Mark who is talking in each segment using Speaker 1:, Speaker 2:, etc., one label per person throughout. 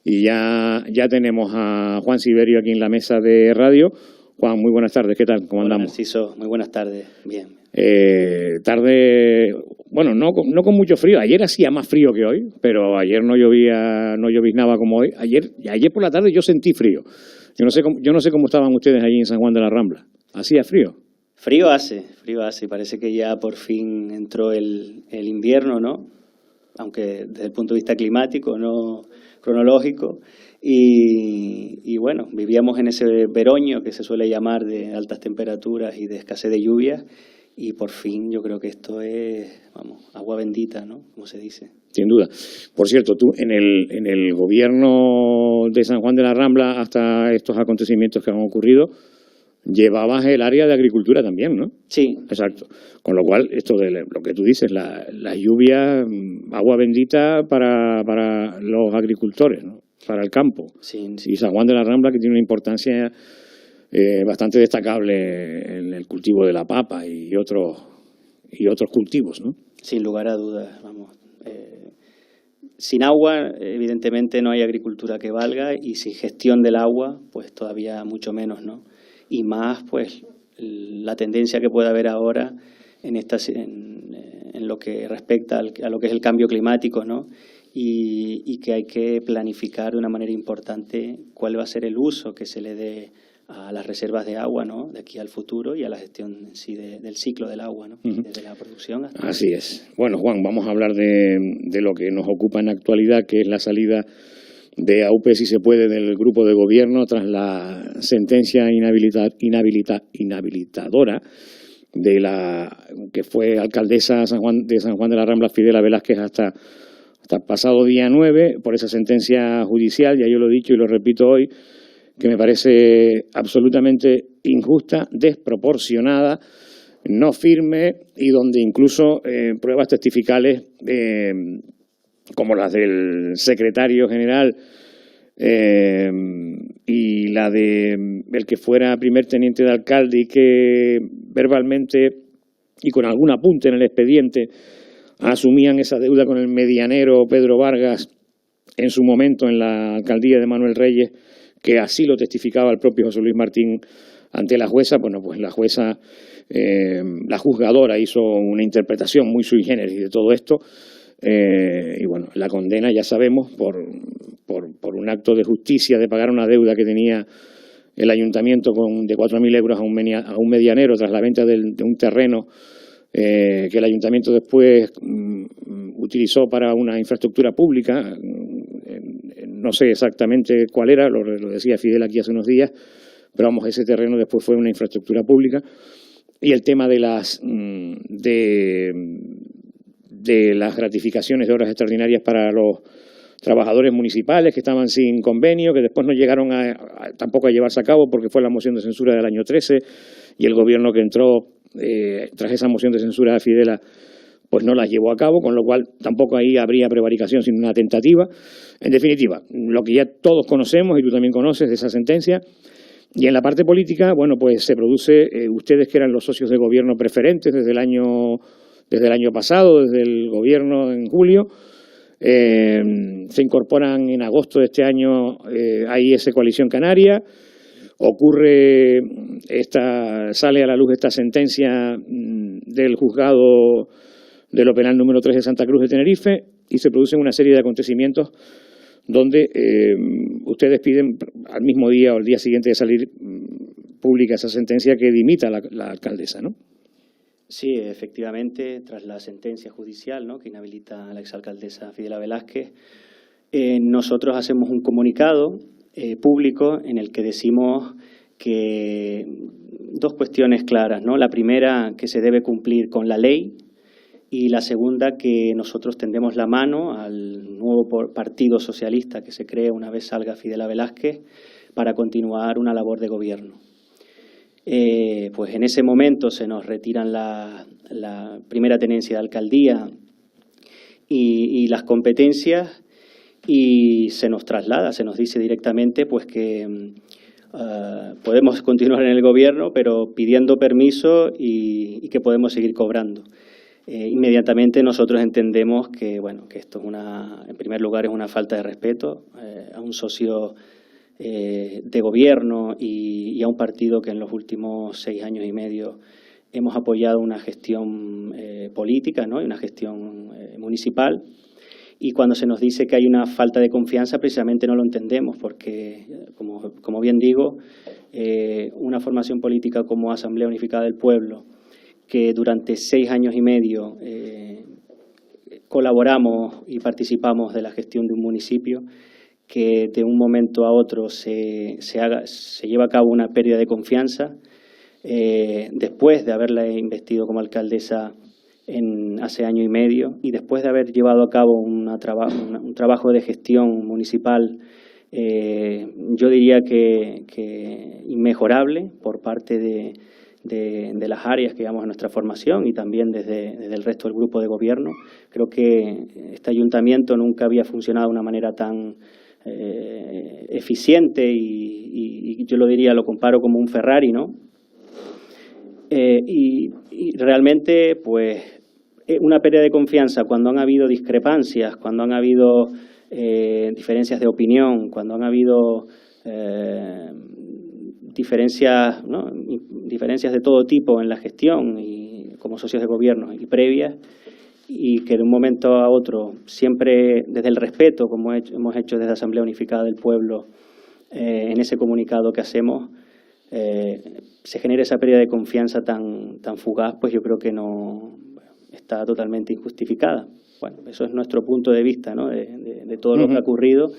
Speaker 1: Y ya tenemos a Juan Siberio aquí en la mesa de radio. Juan, muy buenas tardes, ¿qué tal? ¿Cómo andamos?
Speaker 2: Narciso, muy buenas tardes, bien.
Speaker 1: Tarde, bueno, no con mucho frío. Ayer hacía más frío que hoy, pero ayer no lloviznaba como hoy. Ayer por la tarde yo sentí frío. Yo no sé cómo estaban ustedes allí en San Juan de la Rambla. ¿Hacía frío?
Speaker 2: Frío hace. Parece que ya por fin entró el invierno, ¿no? Aunque desde el punto de vista climático, no cronológico. Y bueno, vivíamos en ese veroño que se suele llamar de altas temperaturas y de escasez de lluvias. Y por fin yo creo que esto es, vamos, agua bendita, ¿no? Como se dice.
Speaker 1: Sin duda. Por cierto, tú en el gobierno de San Juan de la Rambla, hasta estos acontecimientos que han ocurrido, llevabas el área de agricultura también, ¿no?
Speaker 2: Sí.
Speaker 1: Exacto. Con lo cual, esto de lo que tú dices, la lluvia, agua bendita para los agricultores, ¿no? Para el campo.
Speaker 2: Sí.
Speaker 1: Y San Juan de la Rambla, que tiene una importancia bastante destacable en el cultivo de la papa y otros cultivos, ¿no?
Speaker 2: Sin lugar a dudas, vamos. Sin agua, evidentemente, no hay agricultura que valga, y sin gestión del agua, pues todavía mucho menos, ¿no? Y más, pues, la tendencia que puede haber ahora en lo que respecta a lo que es el cambio climático, ¿no? Y que hay que planificar de una manera importante cuál va a ser el uso que se le dé a las reservas de agua, ¿no? De aquí al futuro, y a la gestión en sí del ciclo del agua, ¿no? Desde la producción hasta...
Speaker 1: Así es. Bueno, Juan, vamos a hablar de lo que nos ocupa en la actualidad, que es la salida de AUPE, si se puede, del grupo de gobierno tras la sentencia inhabilitadora de la que fue alcaldesa de San Juan de la Rambla, Fidela Velázquez, hasta el pasado día 9, por esa sentencia judicial. Ya yo lo he dicho y lo repito hoy, que me parece absolutamente injusta, desproporcionada, no firme, y donde incluso pruebas testificales como las del secretario general y la de el que fuera primer teniente de alcalde, y que verbalmente y con algún apunte en el expediente asumían esa deuda con el medianero Pedro Vargas en su momento en la alcaldía de Manuel Reyes, que así lo testificaba el propio José Luis Martín ante la jueza. Bueno, pues la jueza, la juzgadora, hizo una interpretación muy sui generis de todo esto, y bueno, la condena, ya sabemos, por un acto de justicia de pagar una deuda que tenía el ayuntamiento de 4.000 euros a un medianero tras la venta de un terreno que el ayuntamiento después utilizó para una infraestructura pública. No sé exactamente cuál era, lo decía Fidel aquí hace unos días, pero vamos, ese terreno después fue una infraestructura pública. Y el tema de las gratificaciones de horas extraordinarias para los trabajadores municipales que estaban sin convenio, que después no llegaron tampoco a llevarse a cabo, porque fue la moción de censura del año 13, y el gobierno que entró tras esa moción de censura de Fidela pues no las llevó a cabo, con lo cual tampoco ahí habría prevaricación sino una tentativa. En definitiva, lo que ya todos conocemos y tú también conoces de esa sentencia. Y en la parte política, bueno, pues se produce, ustedes que eran los socios de gobierno preferentes desde el año pasado, desde el gobierno en julio, se incorporan en agosto de este año a IS Coalición Canaria. Sale a la luz esta sentencia del juzgado de lo penal número 3 de Santa Cruz de Tenerife, y se producen una serie de acontecimientos donde ustedes piden al mismo día o el día siguiente de salir pública esa sentencia que dimita la alcaldesa, ¿no?
Speaker 2: Sí, efectivamente, tras la sentencia judicial, ¿no?, que inhabilita a la exalcaldesa Fidela Velázquez, nosotros hacemos un comunicado público en el que decimos que dos cuestiones claras, ¿no? La primera, que se debe cumplir con la ley, y la segunda, que nosotros tendemos la mano al nuevo Partido Socialista que se cree una vez salga Fidela Velázquez para continuar una labor de gobierno. Pues en ese momento se nos retiran la primera tenencia de alcaldía y las competencias, y se nos traslada, se nos dice directamente pues que podemos continuar en el gobierno, pero pidiendo permiso y que podemos seguir cobrando. inmediatamente nosotros entendemos que, bueno, que esto es en primer lugar es una falta de respeto a un socio de gobierno y a un partido que en los últimos 6 años y medio hemos apoyado una gestión política, ¿no? Y una gestión municipal. Y cuando se nos dice que hay una falta de confianza, precisamente no lo entendemos, porque, como bien digo, una formación política como Asamblea Unificada del Pueblo, que durante 6 años y medio colaboramos y participamos de la gestión de un municipio, que de un momento a otro se lleva a cabo una pérdida de confianza, después de haberla investido como alcaldesa hace año y medio y después de haber llevado a cabo un trabajo de gestión municipal, yo diría que inmejorable por parte de las áreas que llevamos a nuestra formación y también desde el resto del grupo de gobierno. Creo que este ayuntamiento nunca había funcionado de una manera tan eficiente y yo lo comparo como un Ferrari, ¿no? Y realmente, pues, una pérdida de confianza cuando han habido discrepancias, cuando han habido diferencias de opinión, cuando han habido diferencias, ¿no? Diferencias de todo tipo en la gestión y como socios de gobierno y previas, y que de un momento a otro, siempre desde el respeto, como hemos hecho desde Asamblea Unificada del Pueblo, en ese comunicado que hacemos, se genera esa pérdida de confianza tan fugaz, pues yo creo que no está totalmente injustificada. Bueno, eso es nuestro punto de vista, ¿no? de todo lo que ha ocurrido,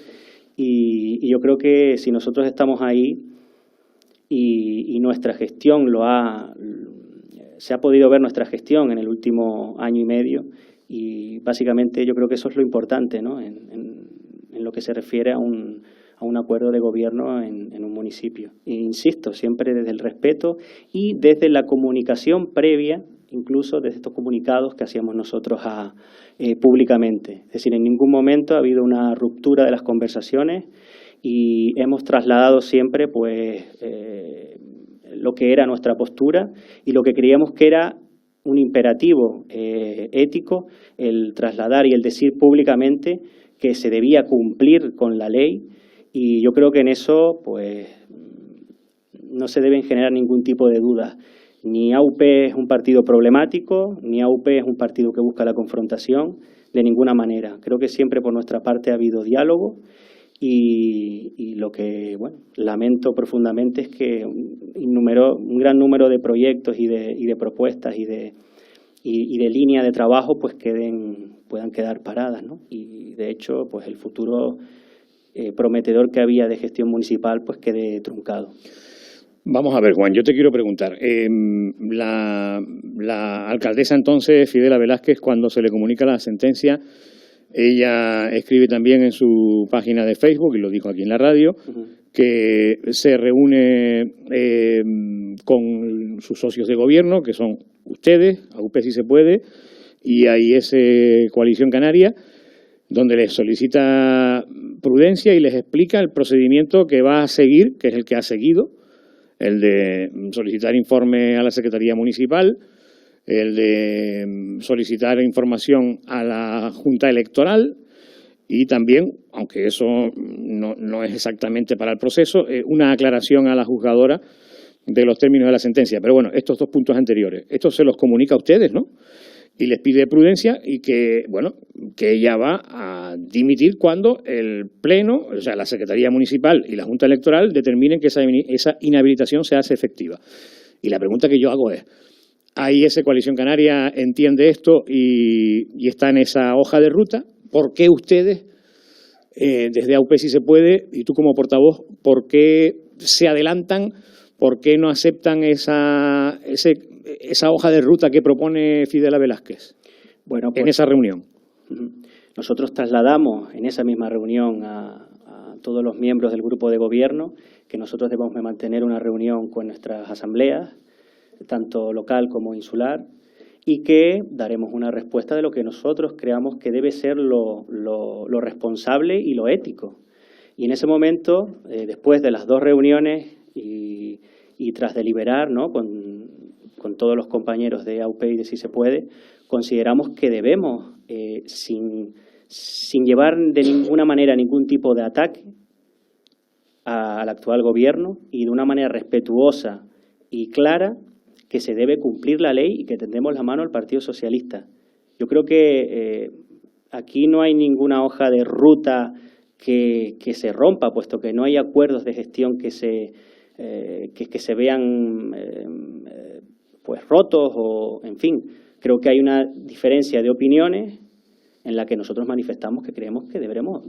Speaker 2: y yo creo que si nosotros estamos ahí y nuestra gestión se ha podido ver nuestra gestión en el último año y medio, y básicamente yo creo que eso es lo importante, ¿no? en lo que se refiere a un acuerdo de gobierno en un municipio. E insisto, siempre desde el respeto y desde la comunicación previa, incluso desde estos comunicados que hacíamos nosotros públicamente. Es decir, en ningún momento ha habido una ruptura de las conversaciones y hemos trasladado siempre, pues, lo que era nuestra postura y lo que creíamos que era un imperativo ético, el trasladar y el decir públicamente que se debía cumplir con la ley, y yo creo que en eso, pues, no se deben generar ningún tipo de dudas. Ni AUP es un partido problemático, ni AUP es un partido que busca la confrontación, de ninguna manera. Creo que siempre por nuestra parte ha habido diálogo y lo que, bueno, lamento profundamente es que un gran número de proyectos y de propuestas y de líneas de trabajo, pues puedan quedar paradas, ¿no? Y de hecho, pues el futuro prometedor que había de gestión municipal, pues quede truncado.
Speaker 1: Vamos a ver, Juan, yo te quiero preguntar. La alcaldesa entonces, Fidela Velázquez, cuando se le comunica la sentencia, ella escribe también en su página de Facebook, y lo dijo aquí en la radio, que se reúne con sus socios de gobierno, que son ustedes, AUP si se puede, y AIS Coalición Canaria, donde les solicita prudencia y les explica el procedimiento que va a seguir, que es el que ha seguido, el de solicitar informe a la Secretaría Municipal, el de solicitar información a la Junta Electoral y también, aunque eso no es exactamente para el proceso, una aclaración a la juzgadora de los términos de la sentencia. Pero bueno, estos 2 puntos anteriores, esto se los comunica a ustedes, ¿no? Y les pide prudencia y que, bueno, que ella va a dimitir cuando el Pleno, o sea, la Secretaría Municipal y la Junta Electoral determinen que esa inhabilitación se hace efectiva. Y la pregunta que yo hago es, AIS Coalición Canaria entiende esto y está en esa hoja de ruta? ¿Por qué ustedes, desde AUP si se puede, y tú como portavoz, por qué se adelantan, por qué no aceptan esa hoja de ruta que propone Fidela Velázquez en esa reunión?
Speaker 2: Nosotros trasladamos en esa misma reunión a todos los miembros del grupo de gobierno que nosotros debemos mantener una reunión con nuestras asambleas, tanto local como insular, y que daremos una respuesta de lo que nosotros creamos que debe ser lo responsable y lo ético. Y en ese momento, después de las 2 reuniones y tras deliberar, ¿no?, con todos los compañeros de AUP y de Si se puede, consideramos que debemos, sin llevar de ninguna manera ningún tipo de ataque al actual gobierno y de una manera respetuosa y clara, que se debe cumplir la ley y que tendemos la mano al Partido Socialista. Yo creo que aquí no hay ninguna hoja de ruta que se rompa, puesto que no hay acuerdos de gestión que se vean pues rotos o, en fin, creo que hay una diferencia de opiniones en la que nosotros manifestamos que creemos que debemos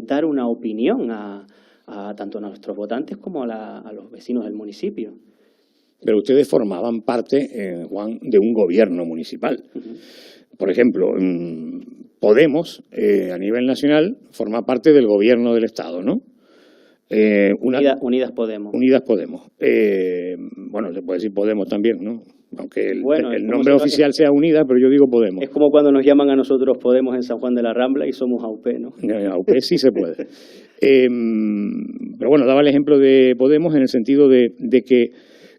Speaker 2: dar una opinión a tanto a nuestros votantes como a los vecinos del municipio.
Speaker 1: Pero ustedes formaban parte, Juan, de un gobierno municipal. Por ejemplo, Podemos, a nivel nacional, forma parte del gobierno del Estado, ¿no?
Speaker 2: Unidas Podemos.
Speaker 1: Unidas Podemos. Bueno, se puede decir Podemos también, ¿no? Aunque el nombre oficial sea Unidas, pero yo digo Podemos.
Speaker 2: Es como cuando nos llaman a nosotros Podemos en San Juan de la Rambla y somos AUP, ¿no?
Speaker 1: AUP sí se puede. Pero bueno, daba el ejemplo de Podemos en el sentido de que,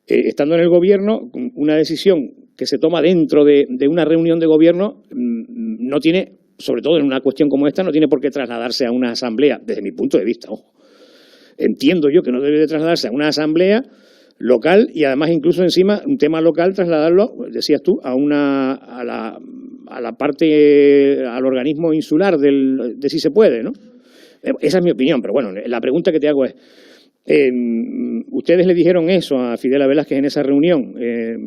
Speaker 1: estando en el gobierno, una decisión que se toma dentro de una reunión de gobierno no tiene, sobre todo en una cuestión como esta, no tiene por qué trasladarse a una asamblea, desde mi punto de vista, ojo. Entiendo yo que no debe de trasladarse a una asamblea local y además incluso encima un tema local trasladarlo, decías tú, a la parte, al organismo insular de si se puede, ¿no? Esa es mi opinión, pero bueno, la pregunta que te hago es, ¿ustedes le dijeron eso a Fidel Velázquez en esa reunión?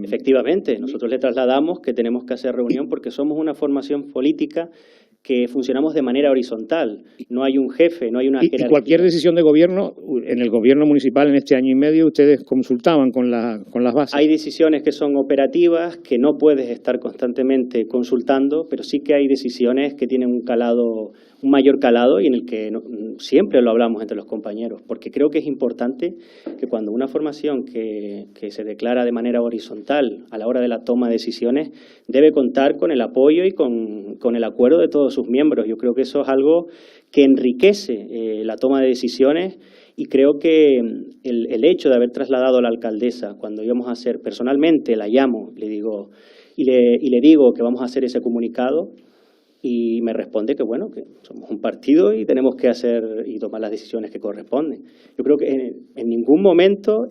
Speaker 2: Efectivamente, nosotros le trasladamos que tenemos que hacer reunión porque somos una formación política que funcionamos de manera horizontal. No hay un jefe, no hay una jerarquía.
Speaker 1: Y cualquier decisión de gobierno, en el gobierno municipal en este año y medio, ustedes consultaban con las bases.
Speaker 2: Hay decisiones que son operativas, que no puedes estar constantemente consultando, pero sí que hay decisiones que tienen un mayor calado y en el que siempre lo hablamos entre los compañeros, porque creo que es importante que cuando una formación que se declara de manera horizontal a la hora de la toma de decisiones debe contar con el apoyo y con el acuerdo de todos sus miembros. Yo creo que eso es algo que enriquece la toma de decisiones y creo que el hecho de haber trasladado a la alcaldesa, cuando íbamos a hacer, personalmente la llamo, le digo que vamos a hacer ese comunicado y me responde que bueno, que somos un partido y tenemos que hacer y tomar las decisiones que corresponden. Yo creo que en ningún momento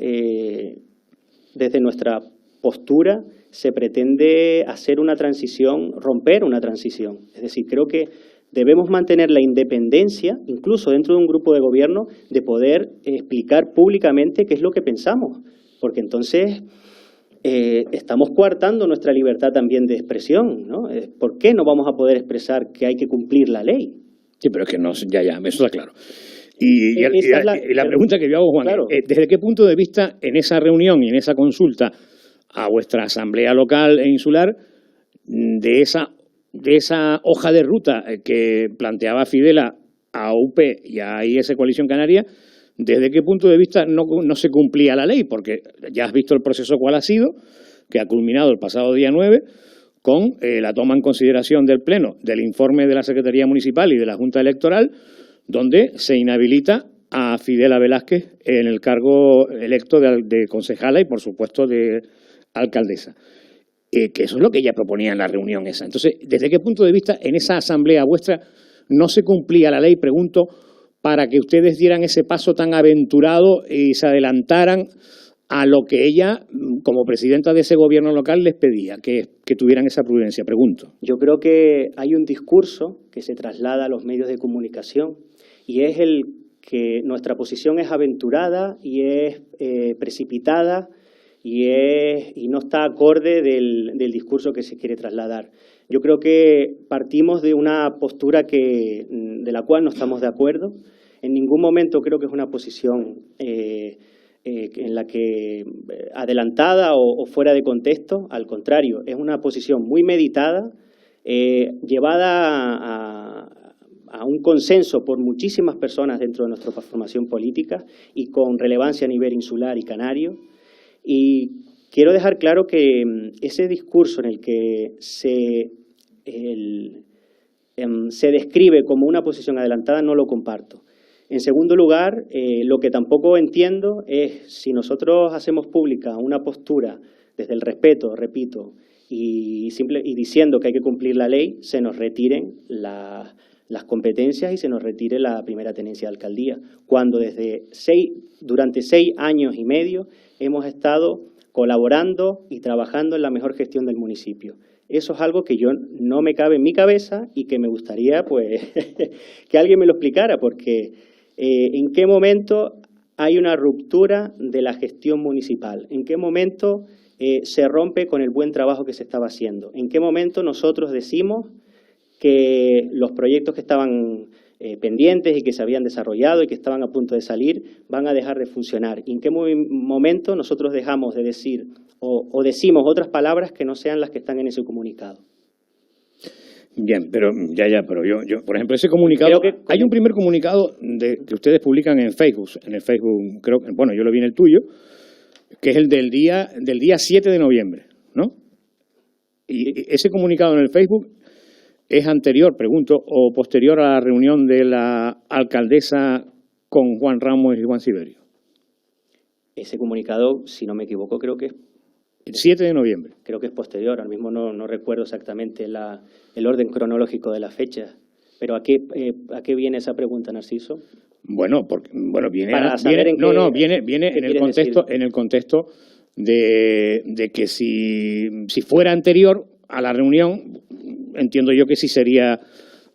Speaker 2: desde nuestra postura se pretende hacer una transición, romper una transición. Es decir, creo que debemos mantener la independencia, incluso dentro de un grupo de gobierno, de poder explicar públicamente qué es lo que pensamos, porque entonces estamos coartando nuestra libertad también de expresión, ¿no? ¿Por qué no vamos a poder expresar que hay que cumplir la ley?
Speaker 1: Sí, pero es que no, ya, eso está claro. Y la pregunta que yo hago, Juan, claro, ¿desde qué punto de vista en esa reunión y en esa consulta a vuestra asamblea local e insular, de esa hoja de ruta que planteaba Fidel a UP y a IS Coalición Canaria, ¿desde qué punto de vista no se cumplía la ley? Porque ya has visto el proceso cuál ha sido, que ha culminado el pasado día 9 con la toma en consideración del Pleno del informe de la Secretaría Municipal y de la Junta Electoral, donde se inhabilita a Fidel Velázquez en el cargo electo de concejala y, por supuesto, de alcaldesa. Que eso es lo que ella proponía en la reunión esa. Entonces, ¿desde qué punto de vista en esa asamblea vuestra no se cumplía la ley, pregunto, para que ustedes dieran ese paso tan aventurado y se adelantaran a lo que ella, como presidenta de ese gobierno local, les pedía, que tuvieran esa prudencia? Pregunto.
Speaker 2: Yo creo que hay un discurso que se traslada a los medios de comunicación y es el que nuestra posición es aventurada y es precipitada y no está acorde del discurso que se quiere trasladar. Yo creo que partimos de una postura de la cual no estamos de acuerdo. En ningún momento creo que es una posición en la que adelantada o fuera de contexto. Al contrario, es una posición muy meditada, llevada a un consenso por muchísimas personas dentro de nuestra formación política y con relevancia a nivel insular y canario. Y quiero dejar claro que ese discurso en el que se describe como una posición adelantada no lo comparto. En segundo lugar, lo que tampoco entiendo es si nosotros hacemos pública una postura desde el respeto, repito, y diciendo que hay que cumplir la ley, se nos retiren las competencias y se nos retire la primera tenencia de alcaldía, cuando durante 6 años y medio hemos estado colaborando y trabajando en la mejor gestión del municipio. Eso es algo que no me cabe en mi cabeza y que me gustaría pues que alguien me lo explicara, porque ¿en qué momento hay una ruptura de la gestión municipal? ¿En qué momento se rompe con el buen trabajo que se estaba haciendo? ¿En qué momento nosotros decimos que los proyectos que estaban pendientes y que se habían desarrollado y que estaban a punto de salir van a dejar de funcionar? ¿En qué momento nosotros dejamos de decir o decimos otras palabras que no sean las que están en ese comunicado?
Speaker 1: Bien, pero pero yo por ejemplo, ese comunicado, hay un primer comunicado que ustedes publican en Facebook, creo, bueno, yo lo vi en el tuyo, que es el del día 7 de noviembre, ¿no? Y ese comunicado en el Facebook es anterior, pregunto, o posterior a la reunión de la alcaldesa con Juan Ramos y Juan Siberio.
Speaker 2: Ese comunicado, si no me equivoco, creo que es
Speaker 1: el 7 de noviembre.
Speaker 2: Creo que es posterior, ahora mismo no recuerdo exactamente el orden cronológico de la fecha. Pero ¿a qué viene esa pregunta, Narciso?
Speaker 1: Bueno, viene en el contexto de que si fuera anterior a la reunión, entiendo yo que sí sería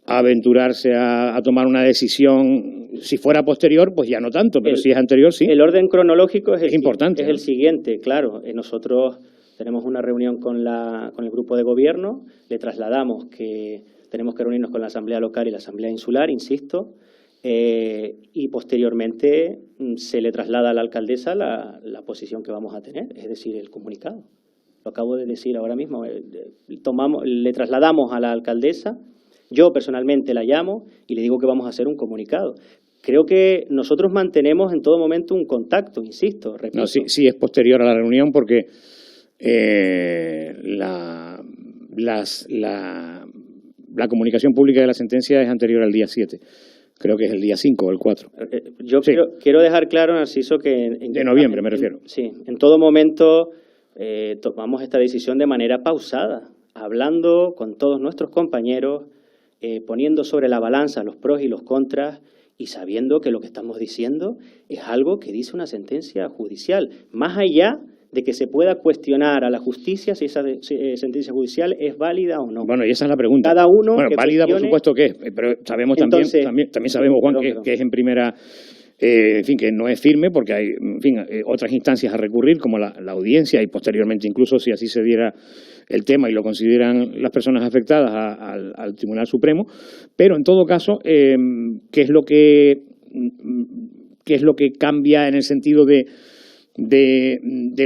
Speaker 1: aventurarse a tomar una decisión. Si fuera posterior, pues ya no tanto, pero si es anterior, sí.
Speaker 2: El orden cronológico es
Speaker 1: importante.
Speaker 2: Es el siguiente, claro. Nosotros tenemos una reunión con el grupo de gobierno, le trasladamos que tenemos que reunirnos con la Asamblea Local y la Asamblea Insular, insisto, y posteriormente se le traslada a la alcaldesa la posición que vamos a tener, es decir, el comunicado. Lo acabo de decir ahora mismo. Le trasladamos a la alcaldesa, yo personalmente la llamo y le digo que vamos a hacer un comunicado. Creo que nosotros mantenemos en todo momento un contacto, insisto, repito.
Speaker 1: No, sí es posterior a la reunión porque la comunicación pública de la sentencia es anterior al día 7. Creo que es el día 5 o el 4.
Speaker 2: Yo quiero dejar claro, Narciso, que...
Speaker 1: de noviembre me refiero.
Speaker 2: Sí, en todo momento tomamos esta decisión de manera pausada, hablando con todos nuestros compañeros, poniendo sobre la balanza los pros y los contras y sabiendo que lo que estamos diciendo es algo que dice una sentencia judicial, más allá de que se pueda cuestionar a la justicia si esa sentencia judicial es válida o no.
Speaker 1: Bueno, y esa es la pregunta.
Speaker 2: Cada uno
Speaker 1: bueno, válida por supuesto que es, pero sabemos también sabemos, Juan, que es en primera, en fin, que no es firme porque hay, en fin, otras instancias a recurrir como la audiencia y posteriormente incluso si así se diera el tema y lo consideran las personas afectadas al Tribunal Supremo, pero en todo caso, ¿qué es lo que cambia en el sentido de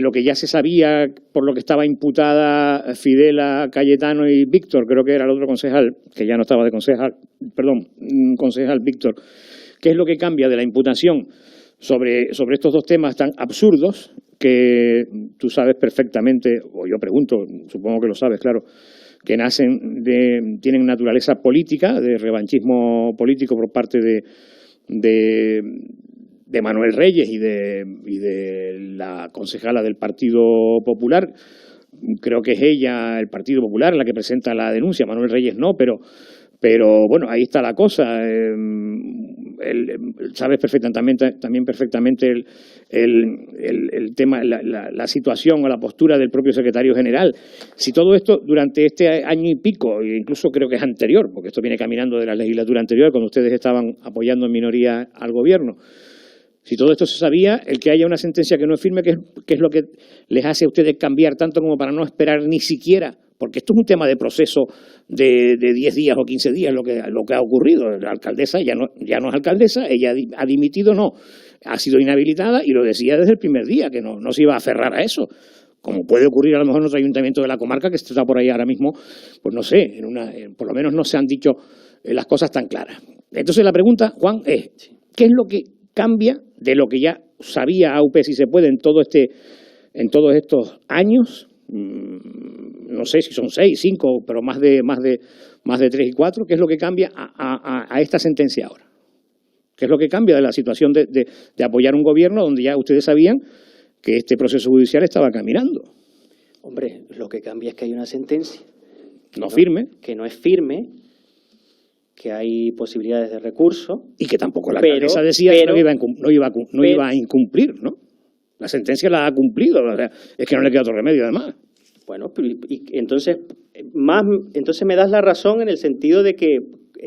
Speaker 1: lo que ya se sabía por lo que estaba imputada Fidela, Cayetano y Víctor? Creo que era el otro concejal, que ya no estaba de concejal, concejal Víctor. ¿Qué es lo que cambia de la imputación sobre estos dos temas tan absurdos que tú sabes perfectamente, o yo pregunto, supongo que lo sabes, claro, que tienen naturaleza política, de revanchismo político por parte de Manuel Reyes y de la concejala del Partido Popular? Creo que es ella, el Partido Popular, la que presenta la denuncia. Manuel Reyes no, pero bueno, ahí está la cosa. Sabes también perfectamente el tema, la situación o la postura del propio secretario general. Si todo esto durante este año y pico, e incluso creo que es anterior, porque esto viene caminando de la legislatura anterior, cuando ustedes estaban apoyando en minoría al gobierno, si todo esto se sabía, el que haya una sentencia que no es firme, ¿qué es lo que les hace a ustedes cambiar tanto como para no esperar ni siquiera? Porque esto es un tema de proceso de 10 días o 15 días lo que ha ocurrido. La alcaldesa ya no es alcaldesa, ella ha dimitido, no, ha sido inhabilitada y lo decía desde el primer día, que no se iba a aferrar a eso. Como puede ocurrir a lo mejor en otro ayuntamiento de la comarca que está por ahí ahora mismo, pues no sé, por lo menos no se han dicho las cosas tan claras. Entonces la pregunta, Juan, es, ¿qué es lo que cambia de lo que ya sabía AUP, si se puede, en todos estos años? No sé si son 6, 5, pero más de 3 y 4, ¿qué es lo que cambia a esta sentencia ahora? ¿Qué es lo que cambia de la situación de apoyar un gobierno donde ya ustedes sabían que este proceso judicial estaba caminando?
Speaker 2: Hombre, lo que cambia es que hay una sentencia.
Speaker 1: No firme.
Speaker 2: Que no es firme, que hay posibilidades de recurso.
Speaker 1: Y que tampoco la alcaldesa decía que no iba a incumplir, ¿no? La sentencia la ha cumplido, o sea, es que no le queda otro remedio, además.
Speaker 2: Bueno, entonces me das la razón en el sentido de que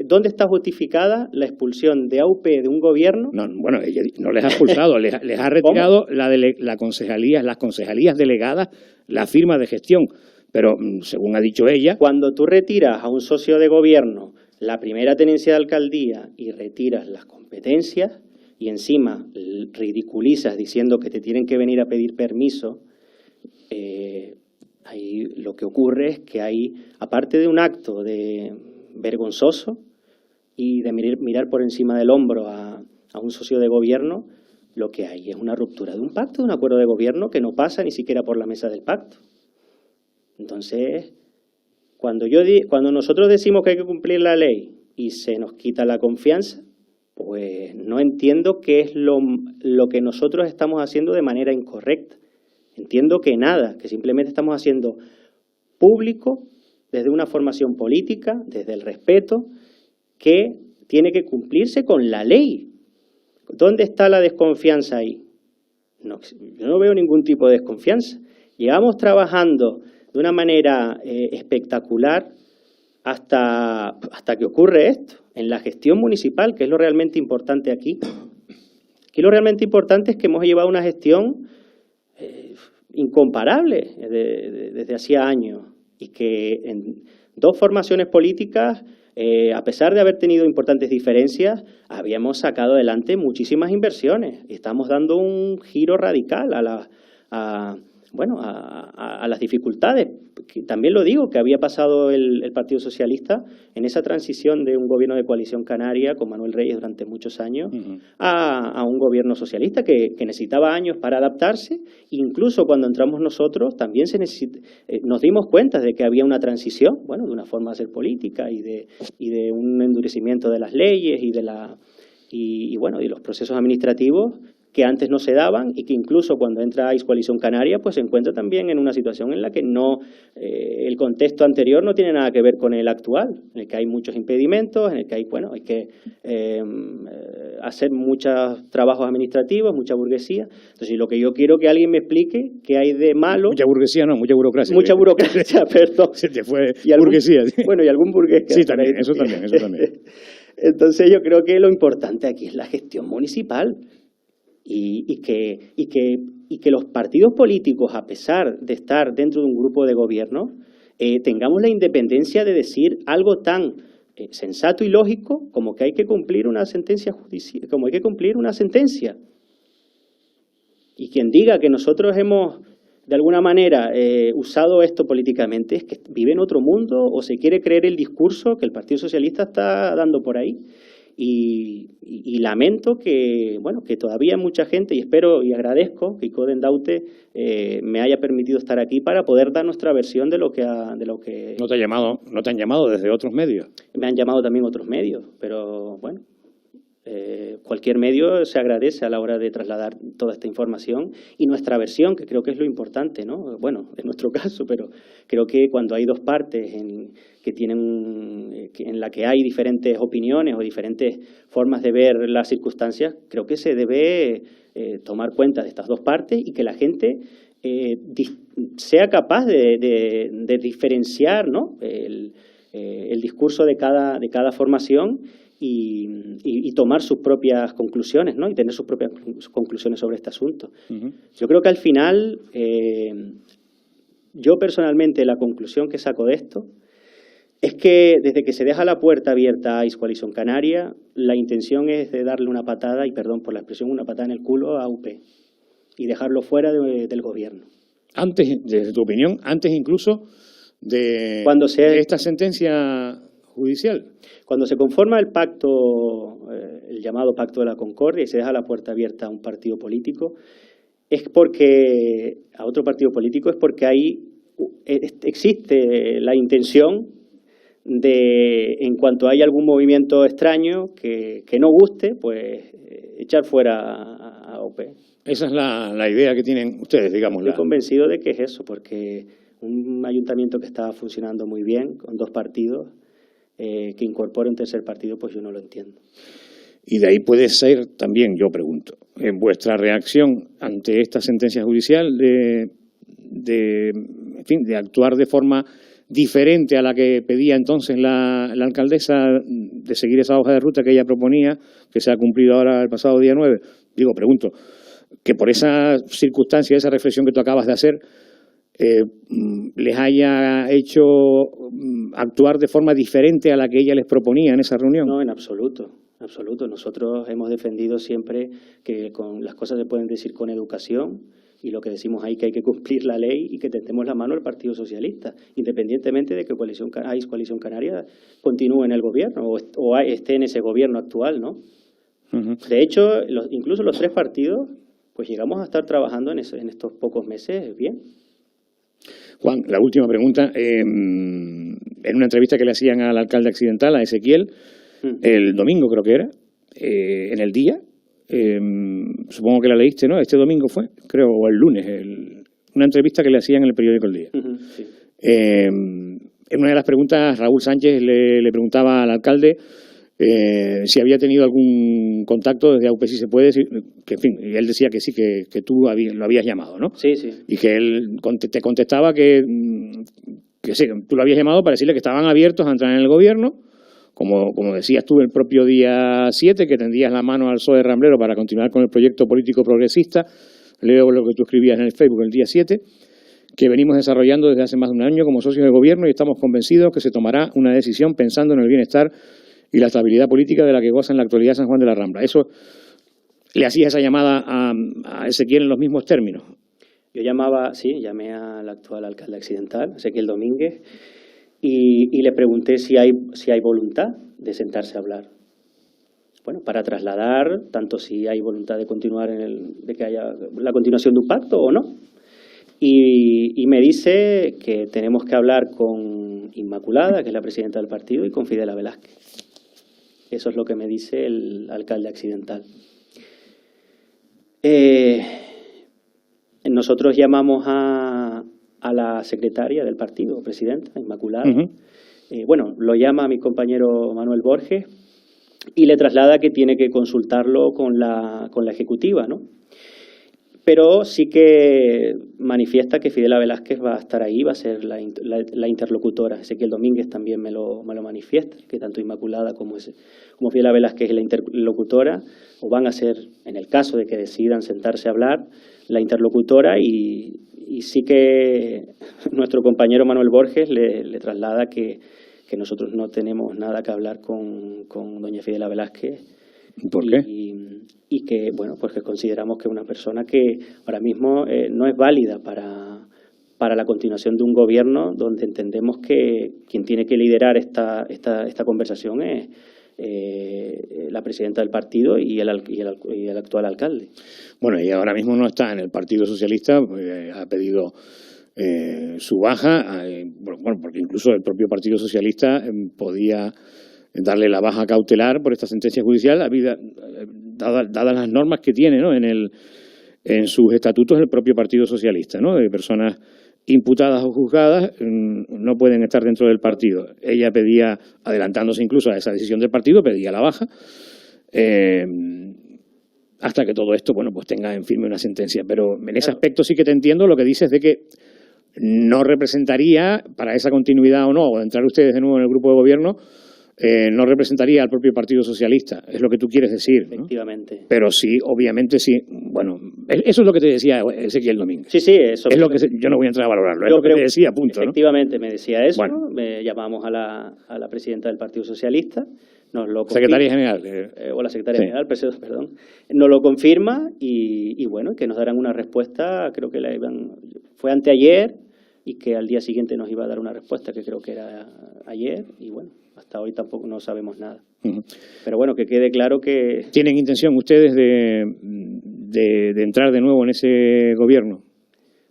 Speaker 2: ¿dónde está justificada la expulsión de AUP de un gobierno?
Speaker 1: No, bueno, ella no les ha expulsado, les ha retirado las concejalías delegadas, la firma de gestión. Pero, según ha dicho ella...
Speaker 2: Cuando tú retiras a un socio de gobierno la primera tenencia de alcaldía y retiras las competencias y encima ridiculizas diciendo que te tienen que venir a pedir permiso, ahí lo que ocurre es que hay, aparte de un acto vergonzoso y de mirar por encima del hombro a un socio de gobierno, lo que hay es una ruptura de un pacto, de un acuerdo de gobierno que no pasa ni siquiera por la mesa del pacto. Entonces, cuando nosotros decimos que hay que cumplir la ley y se nos quita la confianza, pues no entiendo qué es lo que nosotros estamos haciendo de manera incorrecta. Entiendo que nada, que simplemente estamos haciendo público desde una formación política, desde el respeto, que tiene que cumplirse con la ley. ¿Dónde está la desconfianza ahí? No, yo no veo ningún tipo de desconfianza. Llevamos trabajando de una manera espectacular hasta que ocurre esto, en la gestión municipal, que es lo realmente importante aquí. Aquí lo realmente importante es que hemos llevado una gestión incomparable desde hacía años y que en dos formaciones políticas, a pesar de haber tenido importantes diferencias, habíamos sacado adelante muchísimas inversiones y estamos dando un giro radical a las dificultades. También lo digo, que había pasado el Partido Socialista en esa transición de un gobierno de coalición canaria con Manuel Reyes durante muchos años a un gobierno socialista que necesitaba años para adaptarse. Incluso cuando entramos nosotros también nos dimos cuenta de que había una transición, bueno, de una forma de hacer política y de un endurecimiento de las leyes y de los procesos administrativos que antes no se daban y que incluso cuando entra Coalición Canaria pues se encuentra también en una situación en la que el contexto anterior no tiene nada que ver con el actual, en el que hay muchos impedimentos, en el que hay que hacer muchos trabajos administrativos, mucha burguesía. Entonces, lo que yo quiero que alguien me explique qué hay de malo...
Speaker 1: Mucha burguesía no, mucha burocracia.
Speaker 2: Mucha burocracia, perdón.
Speaker 1: Se te fue burguesía.
Speaker 2: Bueno, y algún burgués.
Speaker 1: Sí, también, eso también.
Speaker 2: Entonces, yo creo que lo importante aquí es la gestión municipal. Y que los partidos políticos, a pesar de estar dentro de un grupo de gobierno, tengamos la independencia de decir algo tan sensato y lógico como que hay que cumplir una sentencia judicial, como hay que cumplir una sentencia. Y quien diga que nosotros hemos, de alguna manera, usado esto políticamente, es que vive en otro mundo o se quiere creer el discurso que el Partido Socialista está dando por ahí. Y lamento que todavía mucha gente, y espero y agradezco que Icoden Daute me haya permitido estar aquí para poder dar nuestra versión de lo que...
Speaker 1: ¿No te han llamado desde otros medios?
Speaker 2: Me han llamado también otros medios, pero bueno, cualquier medio se agradece a la hora de trasladar toda esta información y nuestra versión, que creo que es lo importante, ¿no? Bueno, en nuestro caso, pero creo que cuando hay dos partes en la que hay diferentes opiniones o diferentes formas de ver las circunstancias, creo que se debe tomar cuenta de estas dos partes y que la gente sea capaz de diferenciar, ¿no? el discurso de cada formación y tomar sus propias conclusiones, ¿no? Y tener sus propias conclusiones sobre este asunto. Yo creo que al final, yo personalmente la conclusión que saco de esto es que desde que se deja la puerta abierta a Coalición Canaria, la intención es de darle una patada, y perdón por la expresión, una patada en el culo a UP y dejarlo fuera del gobierno.
Speaker 1: Antes, desde tu opinión, antes incluso de esta sentencia judicial.
Speaker 2: Cuando se conforma el pacto, el llamado Pacto de la Concordia, y se deja la puerta abierta a un partido político, a otro partido político, es porque ahí existe la intención de, en cuanto hay algún movimiento extraño que no guste, pues echar fuera OPE.
Speaker 1: Esa es la idea que tienen ustedes, digamos.
Speaker 2: Estoy convencido de que es eso, porque un ayuntamiento que estaba funcionando muy bien, con 2 partidos, que incorpore un tercer partido, pues yo no lo entiendo.
Speaker 1: Y de ahí puede ser también, yo pregunto, en vuestra reacción ante esta sentencia judicial en fin, de actuar de forma diferente a la que pedía entonces la alcaldesa, de seguir esa hoja de ruta que ella proponía, que se ha cumplido ahora el pasado día 9. Digo, pregunto, que por esa circunstancia, esa reflexión que tú acabas de hacer, les haya hecho actuar de forma diferente a la que ella les proponía en esa reunión.
Speaker 2: No, en absoluto. En absoluto. Nosotros hemos defendido siempre que las cosas se pueden decir con educación, y lo que decimos ahí que hay que cumplir la ley y que tendemos la mano al Partido Socialista, independientemente de que Coalición Canaria continúe en el gobierno o esté en ese gobierno actual, ¿no? De hecho, incluso los 3 partidos, pues llegamos a estar trabajando en estos pocos meses bien.
Speaker 1: Juan, la última pregunta. En una entrevista que le hacían al alcalde accidental, a Ezequiel, el domingo creo que era, en El Día, supongo que la leíste, ¿no? Este domingo fue, creo, o el lunes, una entrevista que le hacían en el periódico El Día.
Speaker 2: Sí.
Speaker 1: En una de las preguntas, Raúl Sánchez le preguntaba al alcalde si había tenido algún contacto desde AUPE, si se puede decir, que en fin, y él decía que sí, que tú lo habías llamado, ¿no?
Speaker 2: Sí, sí.
Speaker 1: Y que él te contestaba que sí, tú lo habías llamado para decirle que estaban abiertos a entrar en el gobierno, como decías tú el propio día 7, que tendías la mano al PSOE Ramblero para continuar con el proyecto político progresista. Leo lo que tú escribías en el Facebook el día 7, que venimos desarrollando desde hace más de un año como socios de gobierno, y estamos convencidos que se tomará una decisión pensando en el bienestar y la estabilidad política de la que goza en la actualidad San Juan de la Rambla. Eso, ¿le hacías esa llamada a Ezequiel en los mismos términos?
Speaker 2: Yo llamé al actual alcalde accidental, Ezequiel Domínguez, y le pregunté si hay voluntad de sentarse a hablar. Bueno, para trasladar tanto si hay voluntad de continuar de que haya la continuación de un pacto o no. Y me dice que tenemos que hablar con Inmaculada, que es la presidenta del partido, y con Fidela Velázquez. Eso es lo que me dice el alcalde accidental. Nosotros llamamos a la secretaria del partido, presidenta, Inmaculada. Bueno, lo llama a mi compañero Manuel Borges y le traslada que tiene que consultarlo con la ejecutiva, ¿no? Pero sí que manifiesta que Fidela Velázquez va a estar ahí, va a ser la interlocutora. Ezequiel Domínguez también me lo manifiesta, que tanto Inmaculada como Fidela Velázquez es la interlocutora, o van a ser, en el caso de que decidan sentarse a hablar, la interlocutora, y sí que nuestro compañero Manuel Borges le traslada que nosotros no tenemos nada que hablar con doña Fidela Velázquez.
Speaker 1: ¿Por qué?
Speaker 2: Y que, bueno, pues que consideramos que es una persona que ahora mismo no es válida para la continuación de un gobierno, donde entendemos que quien tiene que liderar esta conversación es la presidenta del partido y el actual alcalde.
Speaker 1: Bueno, ella ahora mismo no está en el Partido Socialista, ha pedido su baja, bueno, porque incluso el propio Partido Socialista podía darle la baja cautelar por esta sentencia judicial, dadas las normas que tiene, ¿no?, en sus estatutos el propio Partido Socialista, ¿no?, de personas imputadas o juzgadas no pueden estar dentro del partido. Ella pedía, adelantándose incluso a esa decisión del partido, pedía la baja, hasta que todo esto, bueno, pues tenga en firme una sentencia. Pero en ese aspecto sí que te entiendo lo que dices de que no representaría, para esa continuidad o no, o de entrar ustedes de nuevo en el grupo de gobierno, no representaría al propio Partido Socialista, es lo que tú quieres decir, ¿no?
Speaker 2: Efectivamente.
Speaker 1: Pero sí, obviamente sí. Bueno, eso es lo que te decía Ezequiel Domínguez.
Speaker 2: Sí, eso.
Speaker 1: Es lo que yo no voy a entrar a valorarlo, es lo que te decía, punto,
Speaker 2: efectivamente, ¿no? Me decía eso,
Speaker 1: bueno.
Speaker 2: Llamamos a la presidenta del Partido Socialista, nos lo confirma,
Speaker 1: Secretaria General.
Speaker 2: o la Secretaria
Speaker 1: Sí.
Speaker 2: General, perdón, nos lo confirma y bueno, que nos darán una respuesta, creo que fue anteayer, y que al día siguiente nos iba a dar una respuesta, que creo que era ayer, y bueno, hasta hoy tampoco no sabemos nada. Pero bueno, que quede claro que...
Speaker 1: ¿Tienen intención ustedes de entrar de nuevo en ese gobierno?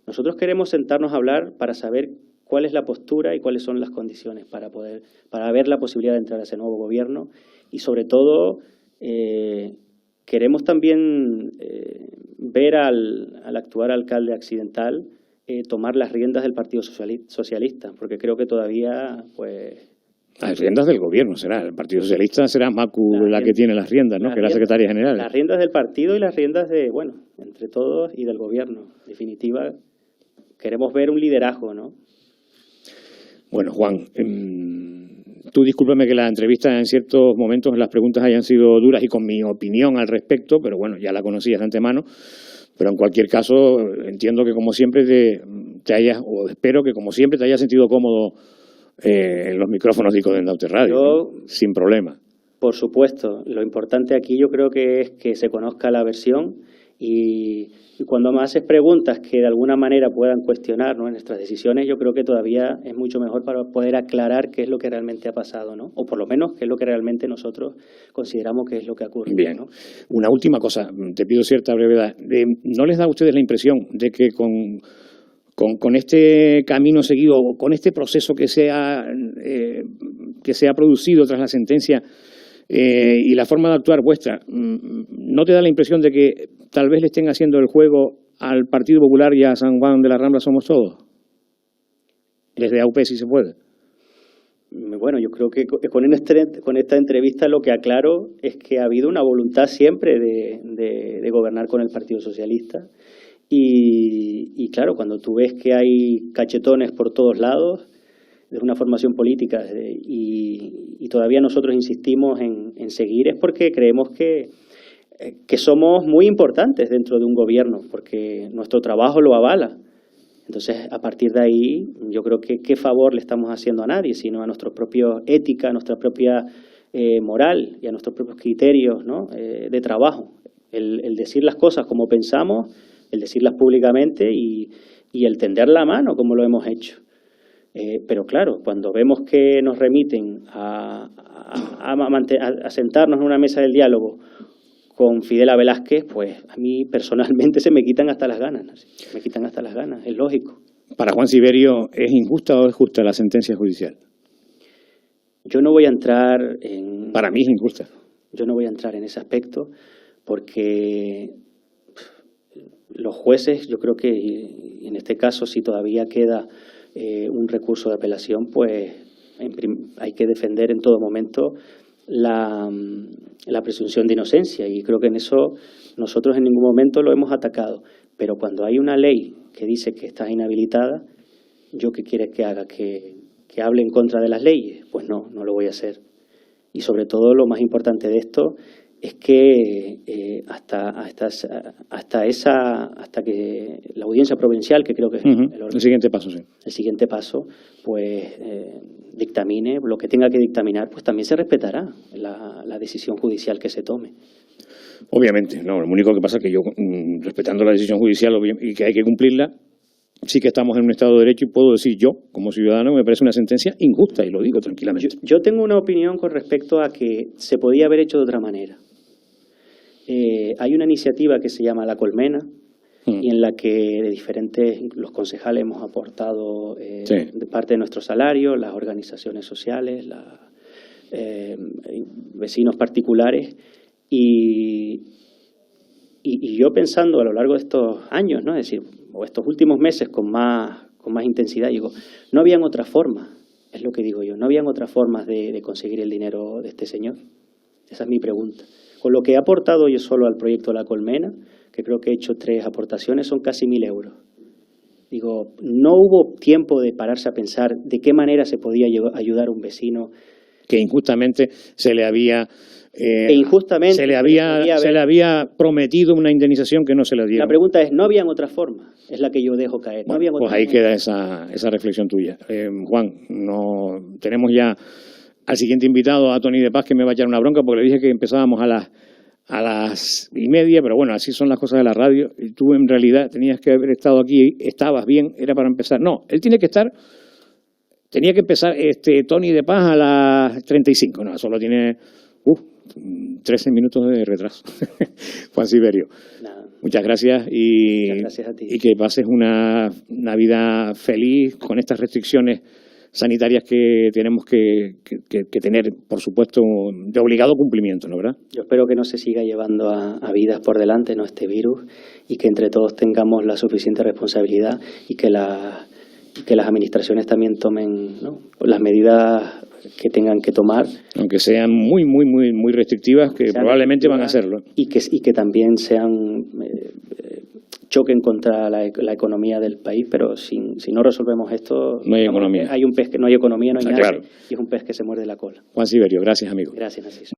Speaker 2: Nosotros queremos sentarnos a hablar para saber cuál es la postura y cuáles son las condiciones para ver la posibilidad de entrar a ese nuevo gobierno, y sobre todo queremos también ver al actual alcalde accidental tomar las riendas del Partido Socialista, porque creo que todavía, pues...
Speaker 1: Las riendas del gobierno será, el Partido Socialista será Macu la que tiene las riendas, ¿no? Que es la secretaria general.
Speaker 2: Las riendas del partido y las riendas de, bueno, entre todos y del gobierno. En definitiva, queremos ver un liderazgo, ¿no?
Speaker 1: Bueno, Juan, tú discúlpame que la entrevista en ciertos momentos las preguntas hayan sido duras y con mi opinión al respecto, pero bueno, ya la conocías de antemano. Pero en cualquier caso, entiendo que como siempre te hayas, o espero que como siempre te hayas sentido cómodo en los micrófonos de Icodenaute Radio, ¿no? Sin problema.
Speaker 2: Por supuesto. Lo importante aquí yo creo que es que se conozca la versión y cuando me haces preguntas que de alguna manera puedan cuestionar, ¿no?, nuestras decisiones, yo creo que todavía es mucho mejor para poder aclarar qué es lo que realmente ha pasado, ¿no? O por lo menos qué es lo que realmente nosotros consideramos que es lo que ha ocurrido.
Speaker 1: Bien.
Speaker 2: ¿No?
Speaker 1: Una última cosa, te pido cierta brevedad. ¿No les da a ustedes la impresión de que con este camino seguido, con este proceso que se ha producido tras la sentencia y la forma de actuar vuestra, ¿no te da la impresión de que tal vez le estén haciendo el juego al Partido Popular y a San Juan de la Rambla Somos Todos? Desde AUP, si se puede.
Speaker 2: Bueno, yo creo que con esta entrevista lo que aclaro es que ha habido una voluntad siempre de gobernar con el Partido Socialista. Y claro, cuando tú ves que hay cachetones por todos lados, de una formación política y todavía nosotros insistimos en seguir, es porque creemos que somos muy importantes dentro de un gobierno, porque nuestro trabajo lo avala. Entonces, a partir de ahí, yo creo que qué favor le estamos haciendo a nadie, sino a nuestra propia ética, a nuestra propia moral y a nuestros propios criterios, ¿no?, de trabajo. El decir las cosas como pensamos, el decirlas públicamente y el tender la mano como lo hemos hecho. Pero claro, cuando vemos que nos remiten a sentarnos en una mesa del diálogo con Fidela Velázquez, pues a mí personalmente se me quitan hasta las ganas, ¿no? Me quitan hasta las ganas, es lógico.
Speaker 1: Para Juan Siberio, ¿es injusta o es justa la sentencia judicial?
Speaker 2: Yo no voy a entrar en...
Speaker 1: Para mí es injusta.
Speaker 2: Yo no voy a entrar en ese aspecto porque los jueces, yo creo que en este caso, si todavía queda un recurso de apelación, pues hay que defender en todo momento la presunción de inocencia, y creo que en eso nosotros en ningún momento lo hemos atacado. Pero cuando hay una ley que dice que estás inhabilitada, ¿yo qué quieres que haga? ¿Que hable en contra de las leyes? Pues no lo voy a hacer. Y sobre todo lo más importante de esto es que hasta que la audiencia provincial, que creo que es
Speaker 1: el siguiente paso, sí.
Speaker 2: El siguiente paso, pues dictamine lo que tenga que dictaminar, pues también se respetará la decisión judicial que se tome.
Speaker 1: Obviamente, no. Lo único que pasa es que yo, respetando la decisión judicial y que hay que cumplirla, sí que estamos en un Estado de Derecho y puedo decir yo, como ciudadano, me parece una sentencia injusta y lo digo tranquilamente.
Speaker 2: Yo tengo una opinión con respecto a que se podía haber hecho de otra manera. Hay una iniciativa que se llama La Colmena y en la que los concejales hemos aportado de parte de nuestro salario, las organizaciones sociales, vecinos particulares y yo pensando a lo largo de estos años, ¿no?, es decir, o estos últimos meses con más intensidad, digo, no habían otras formas, es lo que digo yo, no habían otras formas de conseguir el dinero de este señor. Esa es mi pregunta. Con lo que he aportado yo solo al proyecto La Colmena, que creo que he hecho 3 aportaciones, son casi 1.000 euros. Digo, no hubo tiempo de pararse a pensar de qué manera se podía ayudar a un vecino
Speaker 1: que injustamente se le había
Speaker 2: se
Speaker 1: le había prometido una indemnización que no se le dieron.
Speaker 2: La pregunta es, ¿no habían otra forma? Es la que yo dejo caer.
Speaker 1: Bueno, pues ahí queda esa reflexión tuya. Juan, tenemos ya al siguiente invitado, a Toni de Paz, que me va a echar una bronca porque le dije que empezábamos a las 1:30, pero bueno, así son las cosas de la radio. Y tú en realidad tenías que haber estado aquí, estabas bien, era para empezar. No, él tenía que empezar Toni de Paz a las 35. No, solo tiene 13 minutos de retraso. Juan Siberio.
Speaker 2: Nada.
Speaker 1: Muchas gracias
Speaker 2: Muchas gracias a ti.
Speaker 1: Y que pases una Navidad feliz con estas restricciones sanitarias que tenemos que tener, por supuesto, de obligado cumplimiento, ¿no, verdad?
Speaker 2: Yo espero que no se siga llevando a vidas por delante, ¿no?, este virus, y que entre todos tengamos la suficiente responsabilidad y que las administraciones también tomen, ¿no?, las medidas que tengan que tomar.
Speaker 1: Aunque sean muy restrictivas, que probablemente van a serlo.
Speaker 2: Y que también choquen contra la economía del país, pero si no resolvemos esto,
Speaker 1: no hay economía.
Speaker 2: Hay un pez que no hay economía, no hay nada,
Speaker 1: claro.
Speaker 2: Y es un pez que se muerde la cola.
Speaker 1: Juan Siberio, gracias, amigo.
Speaker 2: Gracias, Narciso.